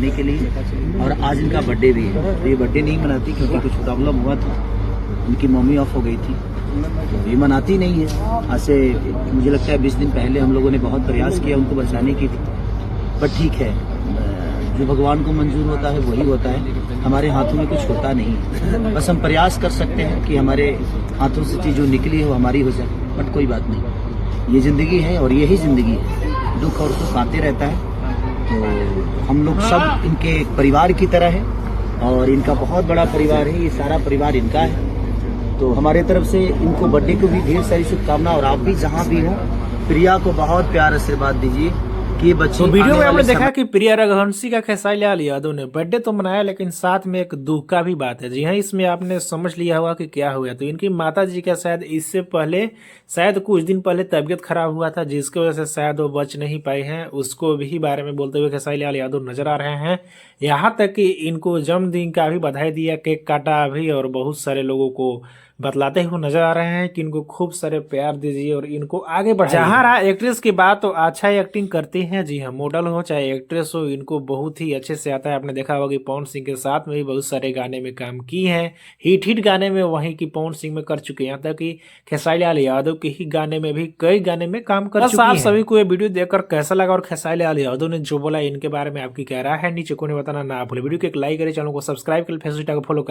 रहने के लिए, और आज इनका बर्थडे भी है। तो ये बर्थडे नहीं मनाती क्योंकि कुछ प्रॉब्लम हुआ था, उनकी मम्मी ऑफ हो गई थी, तो ये मनाती नहीं है। आज से मुझे लगता है 20 दिन पहले हम लोगों ने बहुत प्रयास किया उनको बचाने की, पर ठीक है, जो भगवान को मंजूर होता है वही होता है, हमारे हाथों में कुछ होता नहीं है। बस हम प्रयास कर सकते हैं कि हमारे हाथों से चीज़ जो निकली है वो हमारी हो जाए, बट कोई बात नहीं, ये ज़िंदगी है और यही ज़िंदगी है, दुख और सुख आते रहता है। तो हम लोग सब इनके एक परिवार की तरह है, और इनका बहुत बड़ा परिवार है, ये सारा परिवार इनका है। तो हमारे तरफ से इनको बर्थडे को भी ढेर सारी शुभकामना, और आप भी जहाँ भी हो प्रिया को बहुत प्यार आशीर्वाद दीजिए कि ये बच्ची। तो वीडियो में आपने देखा कि प्रिया रघुवंशी का खेसारी लाल यादव ने बर्थडे तो मनाया, लेकिन साथ में एक दुख का भी बात है। जी हाँ, इसमें आपने समझ लिया होगा कि क्या हुआ। तो इनकी माता जी का शायद इससे पहले, शायद कुछ दिन पहले तबीयत खराब हुआ था, जिसकी वजह से शायद वो बच नहीं पाए हैं। उसको भी बारे में बोलते हुए खेसारी लाल यादव नजर आ रहे हैं। यहाँ तक कि इनको जन्मदिन का भी बधाई दिया, केक काटा भी, और बहुत सारे लोगों को बतलाते हुए नजर आ रहे हैं कि इनको खूब सारे प्यार दीजिए और इनको आगे बढ़ाइए। जहाँ रहा एक्ट्रेस की बात, तो अच्छा एक्टिंग करती हैं। जी हाँ, मॉडल हो चाहे एक्ट्रेस हो, इनको बहुत ही अच्छे से आता है। आपने देखा होगा कि पवन सिंह के साथ में भी बहुत सारे गाने में काम की हैं, हिट गाने में वहीं की पवन सिंह में कर चुके हैं। यहाँ तक कि खेसारी लाल यादव के ही गाने में भी कई गाने में काम कर चुकी हैं। आप सभी को ये वीडियो देखकर कैसा लगा, और खेसारी लाल यादव ने जो बोला इनके बारे में आपकी क्या राय है, नीचे कोने बताना ना भूले। वीडियो को एक लाइक करें, चैनल को सब्सक्राइब करें, फेसबुक को फॉलो करें।